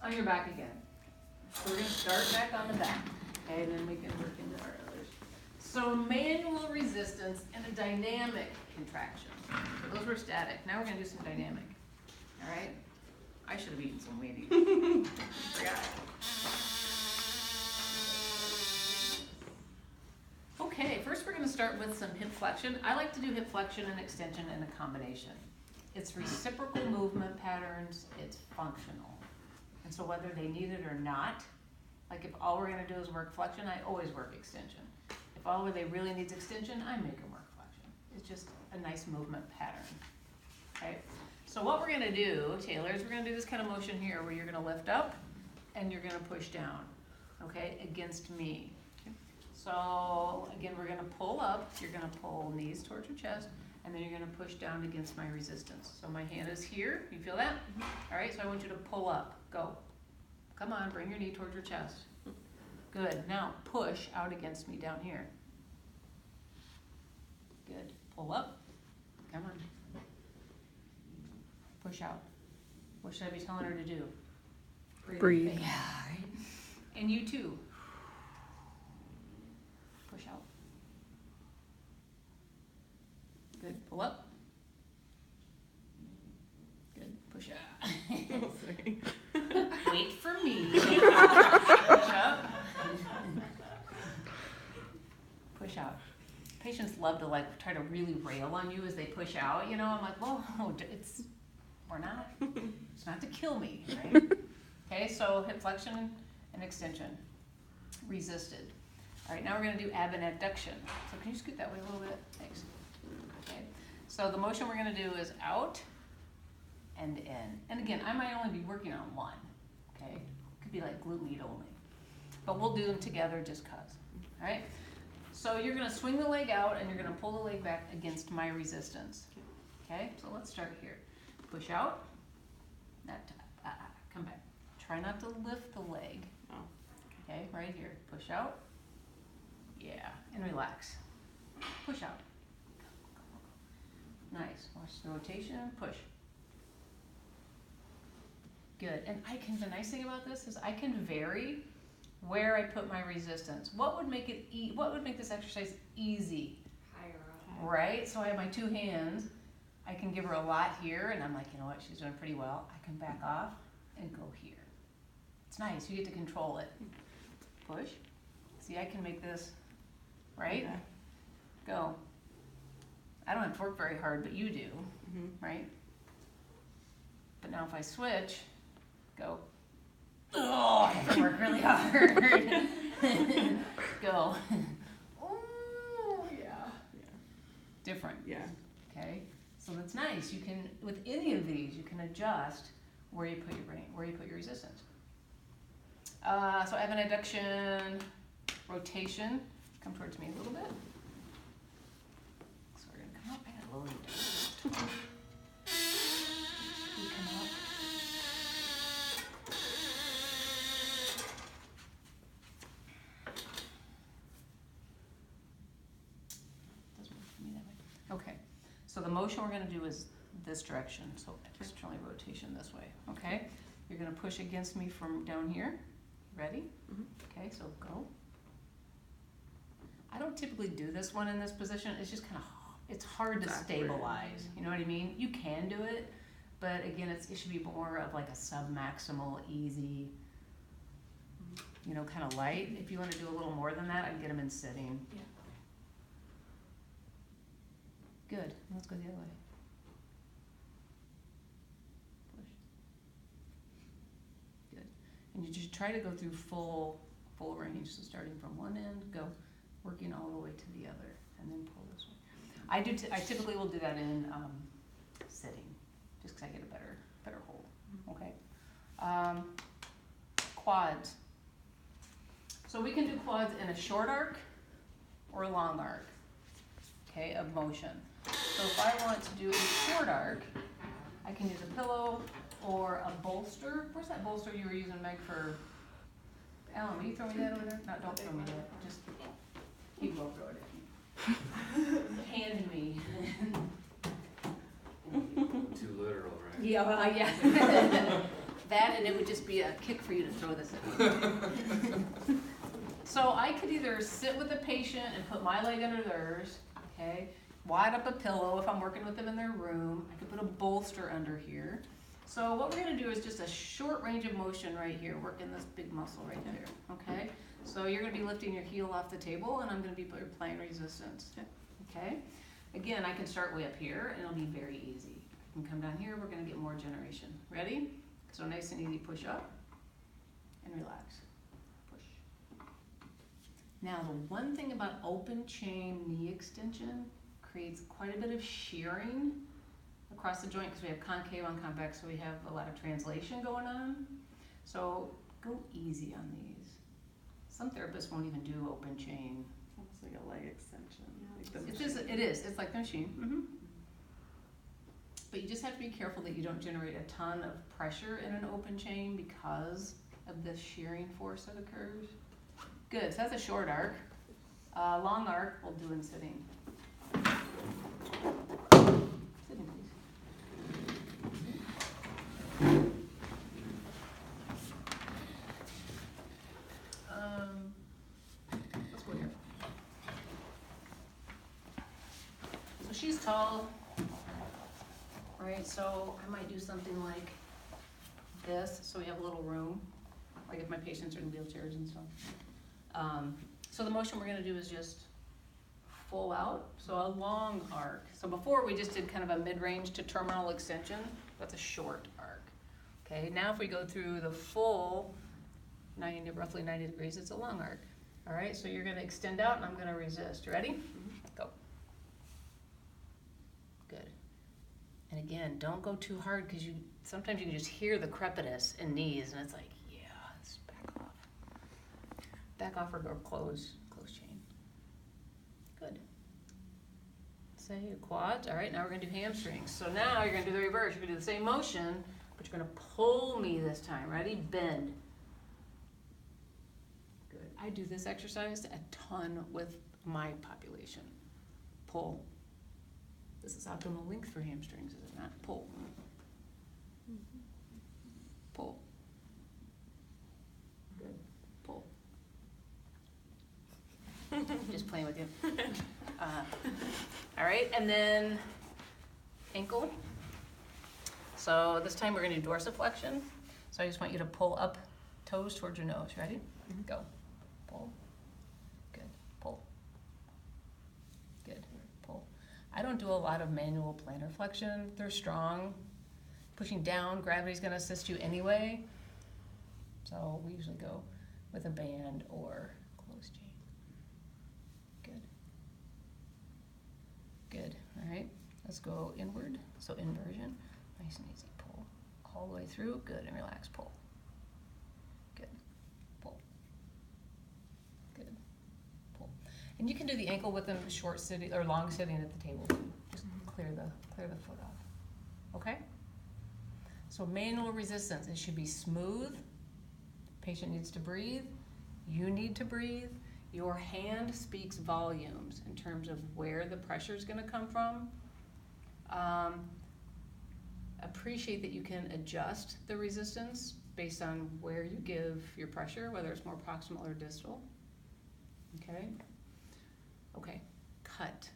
on your back again. So we're gonna start back on the back, okay, and then we can work into our others. So manual resistance and a dynamic contraction. So those were static. Now we're gonna do some dynamic. All right? I should have eaten some Wheaties. Forgot. Okay, first we're gonna start with some hip flexion. I like to do hip flexion and extension in a combination. It's reciprocal movement patterns, it's functional. And so whether they need it or not, like if all we're gonna do is work flexion, I always work extension. If all they really needs extension, I make them work flexion. It's just a nice movement pattern, okay? So what we're gonna do, Taylor, is we're gonna do this kind of motion here where you're gonna lift up and you're gonna push down, okay, against me. So again, we're gonna pull up, you're gonna pull knees towards your chest, and then you're gonna push down against my resistance. So my hand is here, you feel that? All right, so I want you to pull up, go. Come on, bring your knee towards your chest. Good, now push out against me down here. Good, pull up, come on. Push out. What should I be telling her to do? Breathe. Yeah, right? And you too. Push out. Good, pull up. Good, push out. Wait for me. Push up. Push out. Patients love to like try to really rail on you as they push out, you know. I'm like, well, it's not to kill me, right? Okay, so hip flexion and extension. Resisted. All right, now we're gonna do ab and adduction. So can you scoot that way a little bit? Thanks. Okay, so the motion we're gonna do is out and in. And again, I might only be working on one, okay? It could be like glute med only. But we'll do them together just cause, all right? So you're gonna swing the leg out and you're gonna pull the leg back against my resistance. Okay, so let's start here. Push out, come back. Try not to lift the leg. Okay, right here, push out. Yeah, and relax. Push out. Nice, watch the rotation, push. Good, and the nice thing about this is I can vary where I put my resistance. What would make it what would make this exercise easy? Higher up. Right, so I have my two hands. I can give her a lot here, and I'm like, you know what, she's doing pretty well. I can back off and go here. It's nice, you get to control it. Push. See, I can make this, right? Okay. Go. I don't have to work very hard, but you do, right? But now if I switch, go. Oh, I have to work really hard. Go. Oh, yeah. Different. Yeah. Okay. So that's nice. You can, with any of these, you can adjust where you put your brain, where you put your resistance. So ab and adduction, rotation. Come towards me a little bit. So we're gonna come up. I gotta lower you down. You come up. Doesn't work for me that way. Okay. So the motion we're gonna do is this direction. So externally rotation this way. Okay. You're gonna push against me from down here. Ready? Okay, so go. I don't typically do this one in this position. It's just kind of, it's hard to stabilize. You know what I mean? You can do it, but again, it should be more of like a sub-maximal, easy, you know, kind of light. If you want to do a little more than that, I'd get them in sitting. Yeah. Good. Let's go the other way. And you just try to go through full range. So starting from one end, go, working all the way to the other, and then pull this way. I typically will do that in sitting, just because I get a better hold. Okay. Quads. So we can do quads in a short arc or a long arc. Okay, of motion. So if I want to do a short arc, I can use a pillow or a bolster. Where's that bolster you were using, Meg, for Alan? Will you throw me that over there? No, don't throw me that. Just he will throw it at me. Hand me. Too literal, right? Yeah, yeah. That, and it would just be a kick for you to throw this in. So I could either sit with the patient and put my leg under theirs, okay? Wide up a pillow if I'm working with them in their room. I could put a bolster under here. So what we're gonna do is just a short range of motion right here, working this big muscle right there, okay? So you're gonna be lifting your heel off the table, and I'm gonna be applying resistance, okay? Again, I can start way up here, and it'll be very easy. I can come down here, we're gonna get more generation. Ready? So nice and easy, push up and relax. Push. Now the one thing about open chain knee extension creates quite a bit of shearing across the joint because we have concave on convex, so we have a lot of translation going on. So go easy on these. Some therapists won't even do open chain. It's almost like a leg extension. It is. It's like the machine. Mm-hmm. But you just have to be careful that you don't generate a ton of pressure in an open chain because of the shearing force that occurs. Good, so that's a short arc. Long arc we'll do in sitting. Sitting, please. Let's go here. So she's tall. Right, so I might do something like this, so we have a little room, like if my patients are in wheelchairs and stuff. So the motion we're gonna do is just full out, so a long arc. So before we just did kind of a mid-range to terminal extension, that's a short arc. Okay, now if we go through the full roughly 90 degrees, it's a long arc. All right, so you're gonna extend out and I'm gonna resist. Ready? Go. Good. And again, don't go too hard because sometimes you can just hear the crepitus in knees and it's like, yeah, let's back off. Back off or go close chain. Good. Say your quads. All right, now we're gonna do hamstrings. So now you're gonna do the reverse. You're gonna do the same motion, but you're gonna pull me this time. Ready? Bend. Good. I do this exercise a ton with my population. Pull. This is optimal length for hamstrings, is it not? Pull. Pull. Good. Pull. Just playing with you. All right, and then ankle. So this time we're going to do dorsiflexion. So I just want you to pull up toes towards your nose. Ready? Go. Pull. Good. Pull. Good. Pull. I don't do a lot of manual plantar flexion. They're strong. Pushing down, gravity's going to assist you anyway. So we usually go with a band or closed chain. Good. Good. All right. Let's go inward. So inversion. Nice and easy. Pull all the way through. Good. And relax. Pull. Good. Pull. Good. Pull. And you can do the ankle with them short sitting or long sitting at the table. Just clear the foot off. Okay? So manual resistance, it should be smooth. Patient needs to breathe. You need to breathe. Your hand speaks volumes in terms of where the pressure is going to come from. Appreciate that you can adjust the resistance based on where you give your pressure, whether it's more proximal or distal. Okay? Okay, cut.